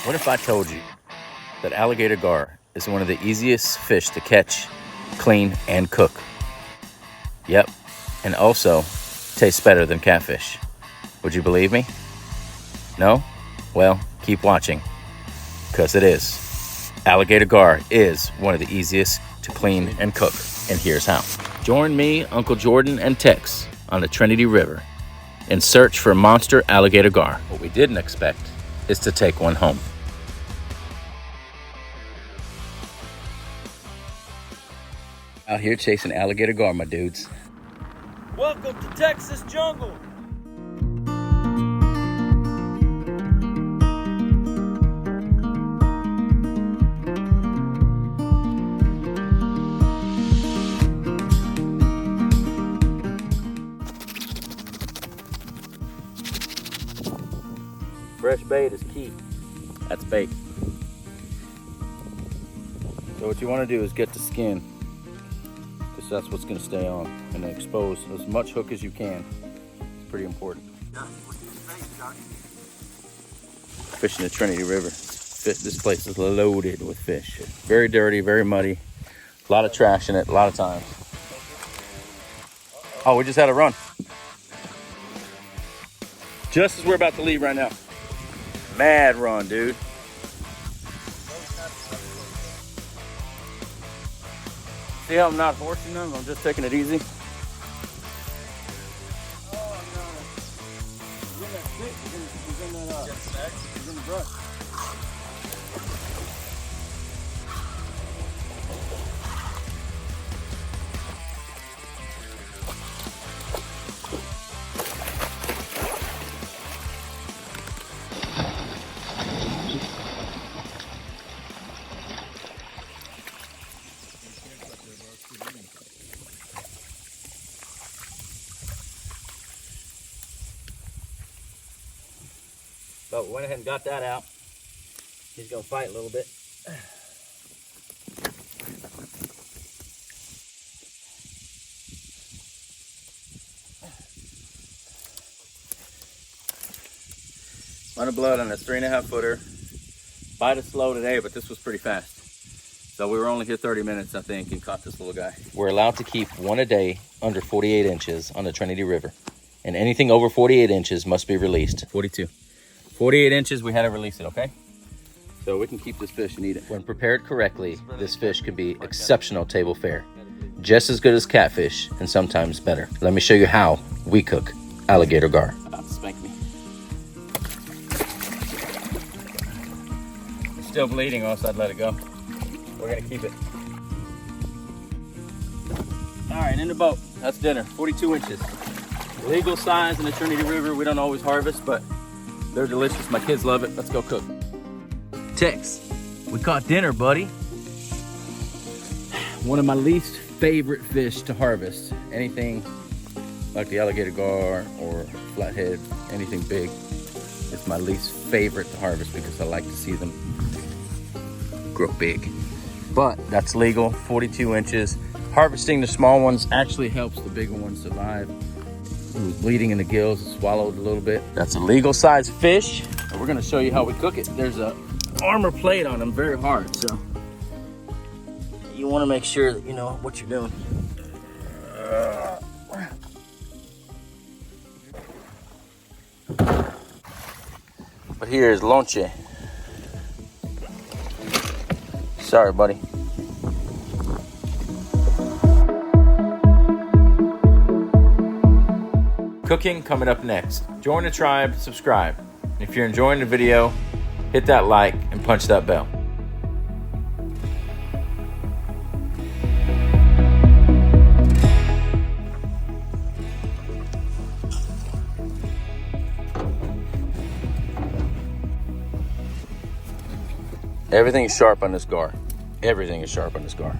What if I told you that alligator gar is one of the easiest fish to catch, clean, and cook? Yep, and also tastes better than catfish. Would you believe me? No? Well, keep watching, because it is. Alligator gar is one of the easiest to clean and cook, and here's how. Join me, Uncle Jordan, and Tex on the Trinity River in search for monster alligator gar. What we didn't expect is to take one home. Out here chasing alligator gar, my dudes. Welcome to Texas jungle. Fresh bait is key. That's bait. So what you want to do is get the skin, because that's what's going to stay on, and then expose as much hook as you can. It's pretty important. Fishing the Trinity River. This place is loaded with fish. Very dirty, very muddy. A lot of trash in it, a lot of times. Oh, we just had a run. Just as we're about to leave right now. Mad run, dude. See how I'm not forcing them? I'm just taking it easy. Oh no. He's in that stick. He's in the brush. But we went ahead and got that out. He's gonna fight a little bit. Run of blood on this 3.5 footer. Bite is slow today, but this was pretty fast. So we were only here 30 minutes, I think, and caught this little guy. We're allowed to keep one a day under 48 inches on the Trinity River. And anything over 48 inches must be released. 42. 48 inches, we had to release it, okay? So we can keep this fish and eat it. When prepared correctly, this fish can be exceptional table fare. Just as good as catfish, and sometimes better. Let me show you how we cook alligator gar. About to spank me. It's still bleeding, or else I'd let it go. We're gonna keep it. All right, in the boat. That's dinner, 42 inches. Legal size in the Trinity River. We don't always harvest, but they're delicious. My kids love it. Let's go cook. Tex, we caught dinner, buddy. One of my least favorite fish to harvest. Anything like the alligator gar or flathead, anything big, it's my least favorite to harvest because I like to see them grow big. But that's legal, 42 inches. Harvesting the small ones actually helps the bigger ones survive. It was bleeding in the gills, swallowed a little bit. That's a legal size fish, and we're gonna show you how we cook it. There's a armor plate on them, very hard, so you wanna make sure that you know what you're doing. But here is lonche. Sorry, buddy. Cooking coming up next. Join the tribe, subscribe. If you're enjoying the video, hit that like and punch that bell. Everything is sharp on this gar. Everything is sharp on this gar.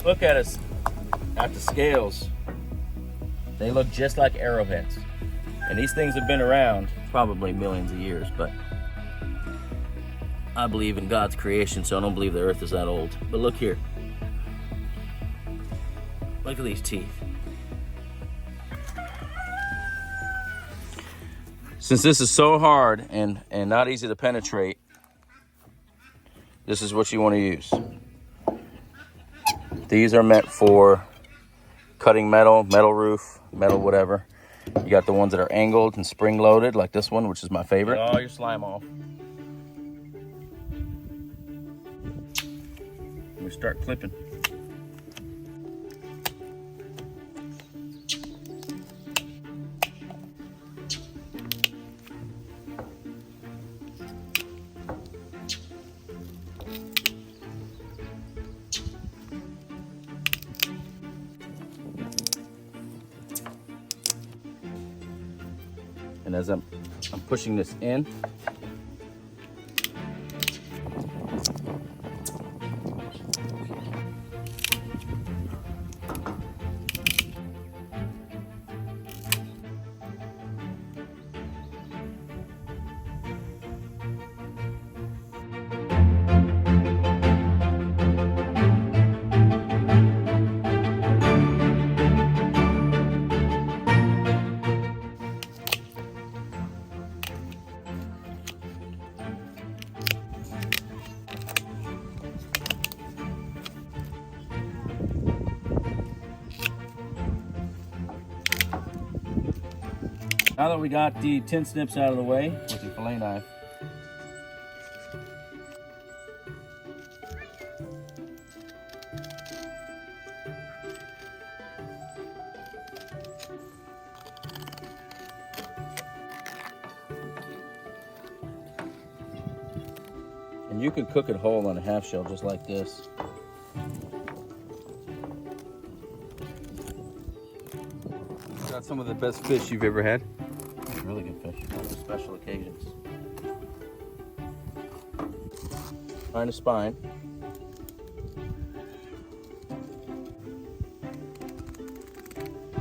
Look at us at the scales. They look just like arrowheads. And these things have been around probably millions of years, but I believe in God's creation, so I don't believe the earth is that old. But look here. Look at these teeth. Since this is so hard and not easy to penetrate, this is what you want to use. These are meant for cutting metal, metal roof, metal whatever. You got the ones that are angled and spring loaded, like this one, which is my favorite. Get all your slime off. We start clipping. And as I'm pushing this in, now that we got the tin snips out of the way with the fillet knife, and you can cook it whole on a half shell just like this. Got some of the best fish you've ever had. Really good fish for special occasions. Find a spine.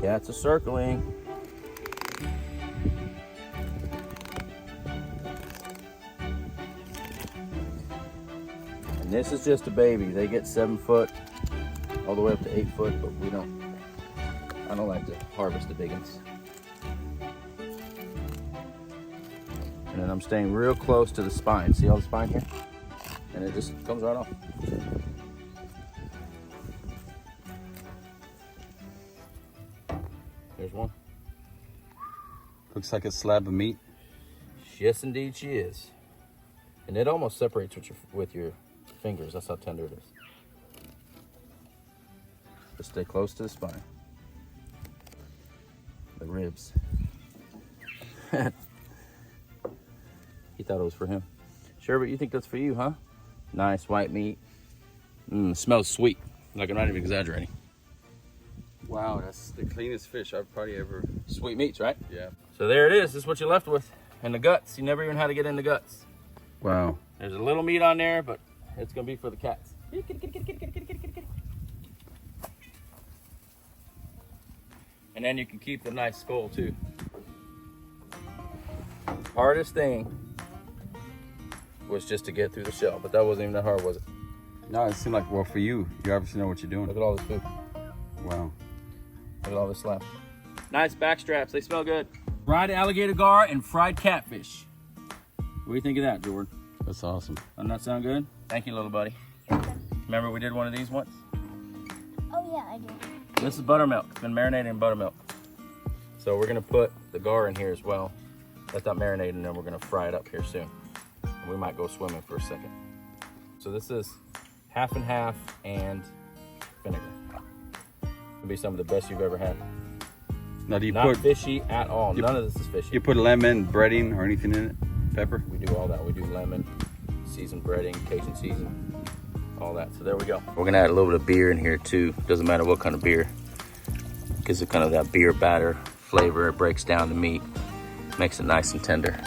Cats are circling. And this is just a baby. They get 7 foot all the way up to 8 foot, but I don't like to harvest the big ones. And then I'm staying real close to the spine. See all the spine here? And it just comes right off. There's one. Looks like a slab of meat. Yes, indeed she is. And it almost separates with your fingers. That's how tender it is. Just stay close to the spine. The ribs. He thought it was for him. Sherbet, you think that's for you, huh? Nice white meat. Smells sweet. Like I'm not even exaggerating. Wow, that's the cleanest fish I've probably ever. Sweet meats, right? Yeah. So there it is. This is what you're left with. And the guts. You never even had to get in the guts. Wow. There's a little meat on there, but it's going to be for the cats. And then you can keep the nice skull too. Hardest thing was just to get through the shell, but that wasn't even that hard, was it? No, it seemed like, well, for you, you obviously know what you're doing. Look at all this food. Wow. Look at all this left. Nice back straps. They smell good. Fried alligator gar and fried catfish. What do you think of that, Jordan? That's awesome. Doesn't that sound good? Thank you, little buddy. Remember we did one of these once? Oh yeah, I do. This is buttermilk. It's been marinated in buttermilk. So we're gonna put the gar in here as well. Let that marinate, and then we're gonna fry it up here soon. And we might go swimming for a second. So this is half and half and vinegar. It'll be some of the best you've ever had. Now, do you Not put fishy at all. None of this is fishy. you put lemon, breading, or anything in it? Pepper? We do all that. We do lemon, seasoned breading, Cajun season, all that. So there we go. We're gonna add a little bit of beer in here too. Doesn't matter what kind of beer. Gives it kind of that beer batter flavor. It breaks down the meat, makes it nice and tender.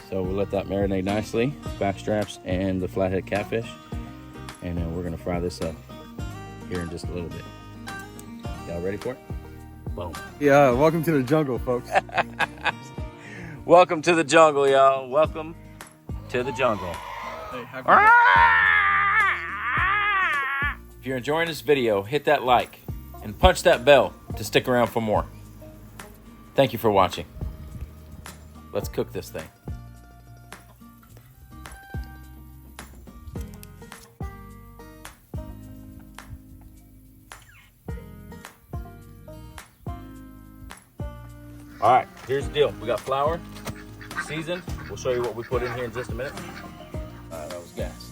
So we'll let that marinate nicely. Back straps and the flathead catfish. And then we're gonna fry this up here in just a little bit. Y'all ready for it? Boom. Yeah, welcome to the jungle, folks. Welcome to the jungle, y'all. Welcome to the jungle. Hey, If you're enjoying this video, hit that like and punch that bell to stick around for more. Thank you for watching. Let's cook this thing. All right, here's the deal. We got flour, seasoned. We'll show you what we put in here in just a minute. That was gas.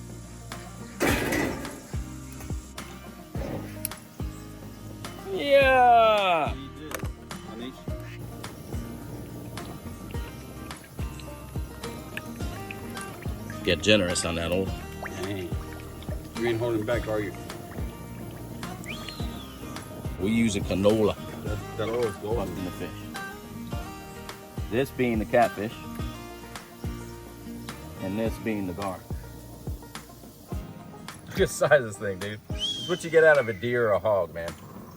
Yeah. Get generous on that old. Dang. You ain't holding back, are you? We use a canola. That oil is golden. Fucked in the fish. This being the catfish, and this being the gar. Look at the size of this thing, dude. This is what you get out of a deer or a hog, man.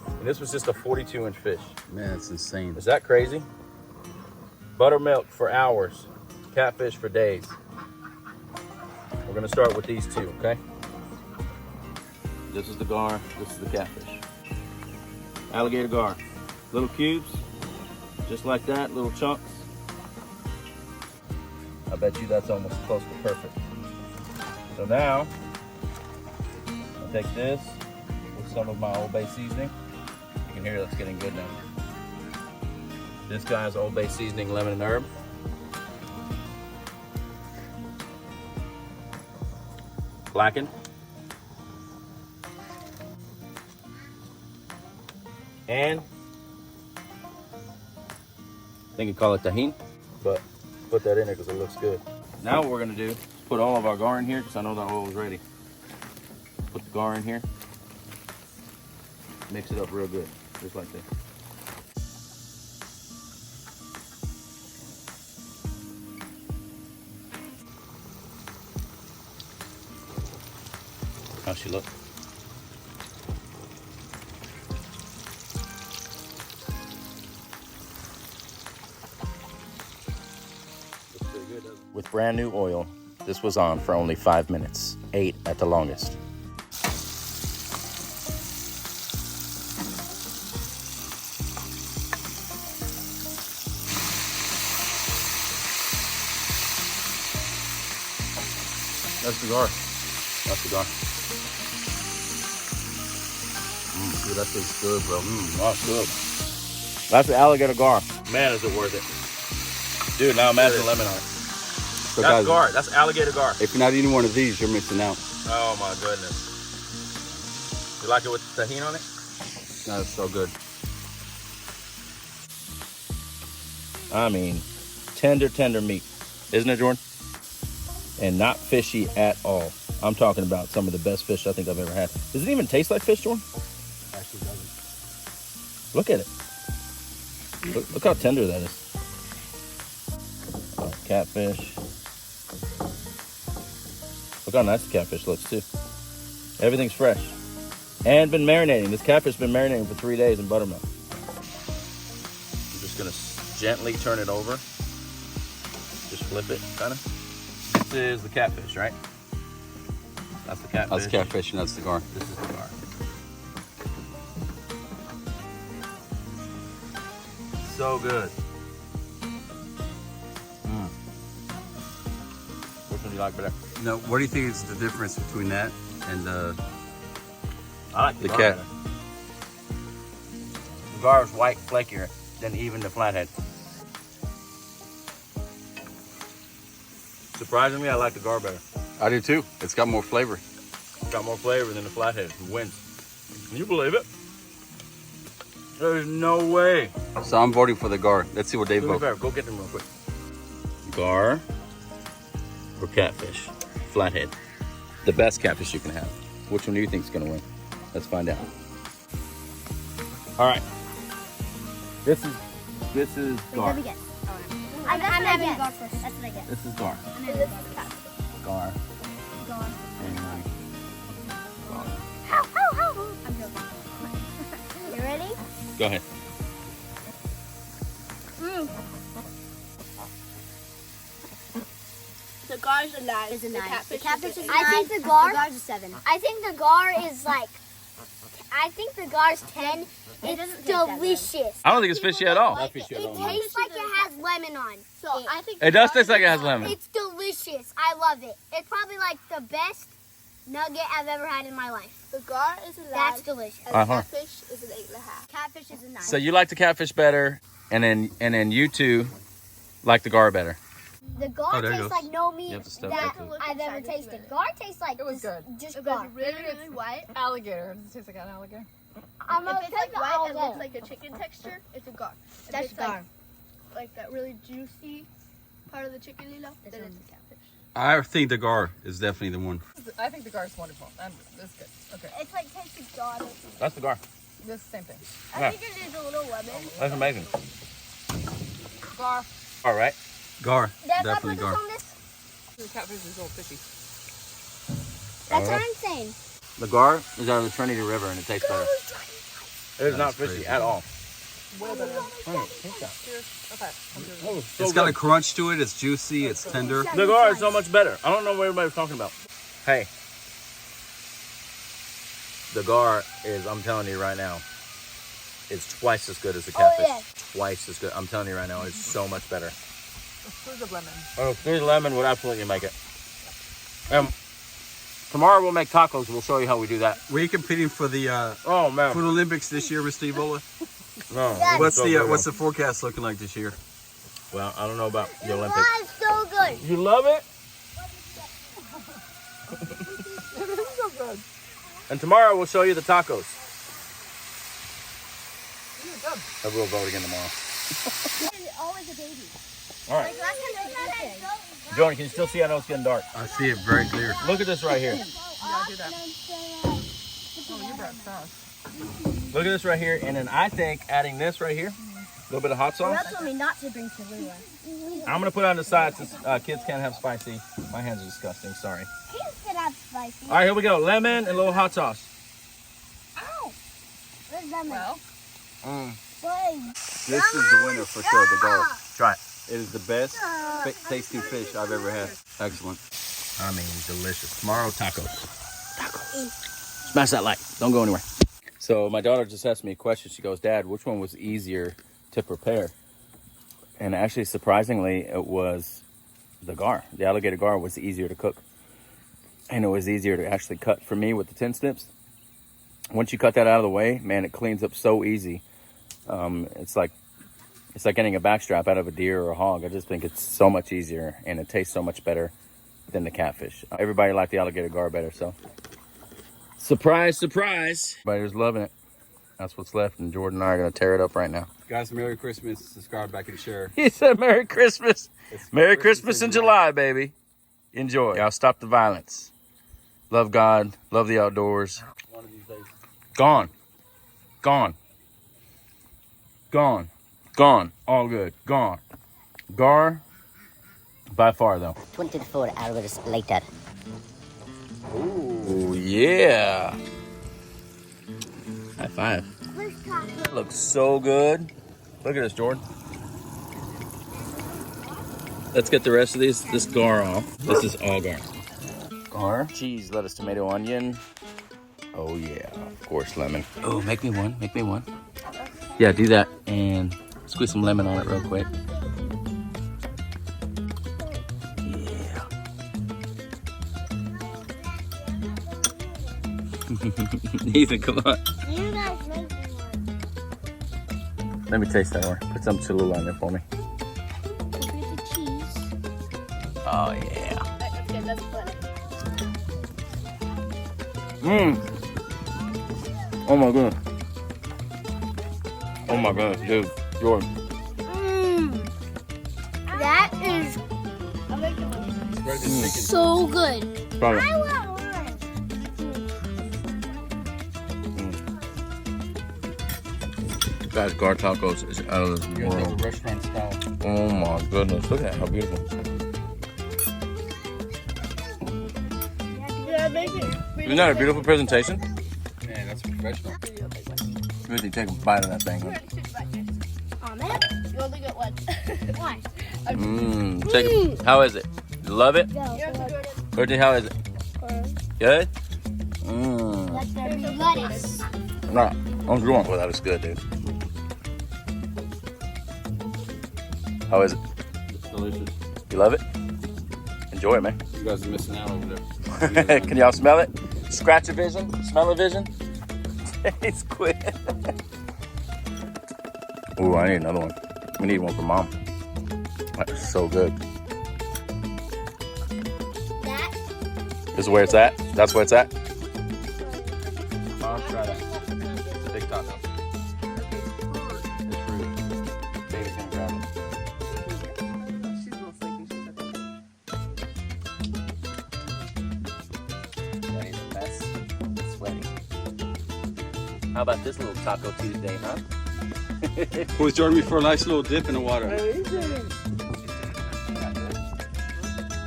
And this was just a 42-inch fish. Man, it's insane. Is that crazy? Buttermilk for hours, catfish for days. We're gonna start with these two, okay? This is the gar, this is the catfish. Alligator gar. Little cubes, just like that, little chunks. I bet you that's almost close to perfect. So now, I'll take this with some of my Old Bay seasoning. You can hear that's getting good now. This guy's Old Bay seasoning, lemon and herb. Blackened. And I think you call it tahini, but put that in there because it looks good. Now what we're gonna do is put all of our gar in here because I know that oil is ready. Put the gar in here. Mix it up real good, just like this. How's she look? With brand new oil, this was on for only 5 minutes, 8 at the longest. That's the gar. That's the gar. Dude, that tastes good, bro. That's good. That's the alligator gar. Man, is it worth it. Dude, now imagine lemon on it. So That's guys, gar. That's alligator gar. if you're not eating one of these, you're missing out. Oh my goodness. You like it with tahini on it? That's so good. I mean, tender meat. Isn't it, Jordan? And not fishy at all. I'm talking about some of the best fish I think I've ever had. Does it even taste like fish, Jordan? Actually doesn't. Look at it. Look how tender that is. Oh, catfish. Look how nice the catfish looks too. Everything's fresh. And been marinating. This catfish has been marinating for 3 days in buttermilk. I'm just gonna gently turn it over. Just flip it, kinda. This is the catfish, right? That's the catfish. That's catfish and that's the gar. This is the gar. So good. Which one do you like better? No, what do you think is the difference between that and I like the gar cat? better. The gar is white, flakier than even the flathead. Surprisingly, I like the gar better. I do too. It's got more flavor. It's got more flavor than the flathead. It wins. Can you believe it? There's no way. So I'm voting for the gar. Let's see what they Do me a vote. favor, go get them real quick. Gar or catfish? Flathead. The best catfish you can have. Which one do you think is going to win? Let's find out. All right. This is Wait, gar. let me guess. I'm having gar first. That's what I guess. This is gar. I'm having gar. Gar. Gar. And gar. How? I'm joking. You ready? Go ahead. The gar's a 9. It's a The 9. catfish, The catfish is is a a 9. eight. I think the gar. The gar's a 7. I think the gar is like. I think the gar's 10 It's delicious. I don't think it's fishy at all. It tastes like it has lemon on. So I think It does taste like it has lemon. it's delicious. I love it. It's probably like the best nugget I've ever had in my life. The gar is a That's delicious. and catfish is an 8.5. Catfish is a 9. So you like the catfish better, and then you two like the gar better. The gar there it tastes goes. like no meat have to stuff that that I've ever tasted. Gar tastes like It was good. just If gar. it's really white, Alligator. Does it taste like an alligator? I'm if gonna it's like take the white and looks alligator. like a chicken texture, it's a gar. If That's it's gar. like that really juicy part of the chicken, then it's a catfish. I think the gar is definitely the one. I think the gar is wonderful. This is good. Okay. It's like tasting gar. That's the gar. This is the same thing. Yeah. I think it is a little lemon. That's amazing. Gar. All right. Gar, Dad, can I definitely put this gar. on this? The catfish is a little fishy. That's what I'm saying. The gar is out of the Trinity River, and it tastes better. It is not fishy crazy. at all. Way better. Okay. It's got a crunch to it. It's juicy. It's tender. The gar is so much better. I don't know what everybody's talking about. Hey. The gar is, I'm telling you right now, it's twice as good as the catfish. yeah. Twice as good. I'm telling you right now, it's so much better. A squeeze of lemon. Oh, squeezed lemon would absolutely make it. Tomorrow we'll make tacos. We'll show you how we do that. Were you competing for the Oh man. Food Olympics this year, Mr. Ebola? No. What's the forecast looking like this year? Well, I don't know about the It Olympics. was so good. You love it? It is so good. And tomorrow we'll show you the tacos. You're good. I will vote again tomorrow. Always a baby. All right. Last time they did this. Jordan, can you still see? I know it's getting dark. I see it very clear. Look at this right here. Yeah, do that. Oh, you brought sauce. Look at this right here. And then I think adding this right here, a little bit of hot sauce. told me not to bring Cholula. I'm going to put it on the side since kids can't have spicy. My hands are disgusting. Sorry. Kids can have spicy. All right, here we go. Lemon and a little hot sauce. Ow. Where's lemon? Well, This is the winner for sure, the gar. Try it. It is the best tasting fish I've ever had. Excellent. I mean, delicious. Tomorrow, tacos. Tacos. Smash that like. Don't go anywhere. So my daughter just asked me a question. She goes, Dad, which one was easier to prepare? And actually, surprisingly, it was the gar. The alligator gar was easier to cook. And it was easier to actually cut for me with the 10 snips. Once you cut that out of the way, man, it cleans up so easy. It's like getting a backstrap out of a deer or a hog. I just think it's so much easier and it tastes so much better than the catfish. Everybody liked the alligator gar better, so. Surprise, surprise. Everybody's loving it. That's what's left, and Jordan and I are gonna tear it up right now. Guys, Merry Christmas. Subscribe, back, and share. He said Merry Christmas. It's Merry Christmas in July, baby. Enjoy. Y'all stop the violence. Love God, love the outdoors. One of these days. Gone. Gone. Gone. Gone. All good. Gone. Gar, by far though. 24 hours later. Ooh, yeah. High five. Looks so good. Look at this, Jordan. Let's get the rest of this gar off. This is all gar. Gar, cheese, lettuce, tomato, onion. Oh yeah, of course, lemon. Oh, make me one, make me one. Yeah, do that and squeeze some lemon on it real quick. Yeah. Ethan, come on. You guys make me one. Let me taste that one. Put some Cholula on there for me. With the cheese. Oh yeah. That's good. That's plenty. Mmm. Oh my goodness. Oh my goodness, dude. Jordan. Mmm. That is Spread this chicken. so good. Try it. I want one. Guys, Gar Tacos is out of this You guys have world. a restaurant style. Oh my goodness. Look at that. How beautiful. Yeah, make it. Isn't that a beautiful presentation? Man, that's professional. Really take a bite of that thing. Huh? Oh, man. You only get one. Why? Mmm. Take it. How is it? You love it? Go. Courtney, how is it? Good? Mmm. Let's go. Lettuce. Nah. I'm going. Well, that was good, dude. How is it? It's delicious. You love it? Enjoy it, man. You guys are missing out over there. Can y'all smell it? Scratch a vision? Smell a vision? It's quick. Ooh, I need another one. We need one for Mom. That's so good. That This is where it's at? That's where it's at? Mom, try that. It's a big taco. It's fruit. Baby's gonna grab it. She's most likely she's at the That is a mess. It's sweaty. How about this little Taco Tuesday, huh? Who's joining me for a nice little dip in the water?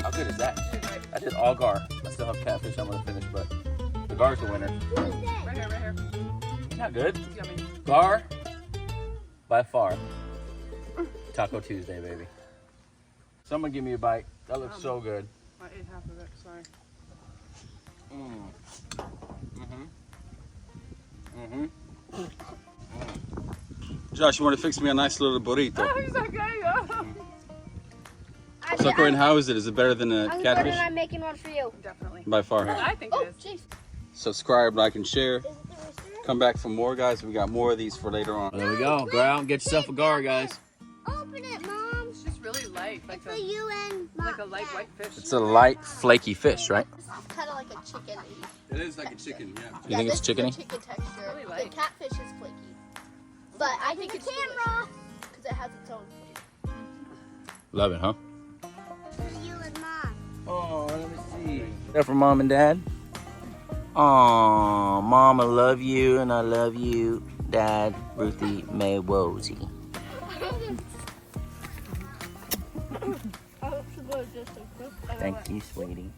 How good is that? I did all Gar. I still have catfish I'm gonna finish, but the Gar's the winner. right here. Not good. Yummy. Gar, by far. Taco Tuesday, baby. Someone give me a bite. That looks so good. I ate half of it, sorry. Josh, you want to fix me a nice little burrito? He's okay, So, Corinne, how is it? Is it better than a I'm catfish? I'm making one for you. Definitely. By far. I think it is. Jeez. Subscribe, like, and share. Is it the rooster? Come back for more, guys. We got more of these for later on. There we go. Go out and get yourself a Gar, guys. Open it, Mom. It's just really light, like It's for you and Mom. like a light white fish. It's a light, flaky fish, right? This is kind of like a chicken. It is like a chicken, yeah. You think it's chickeny? Chicken texture. Really The light. catfish is flaky, but I think it's camera. because it has its own flavor. Love it, huh? For you and Mom. Oh, let me see. Is that for Mom and Dad? Oh, Mom, I love you, and I love you, Dad, Ruthie Mae Wozy. Thank you, sweetie.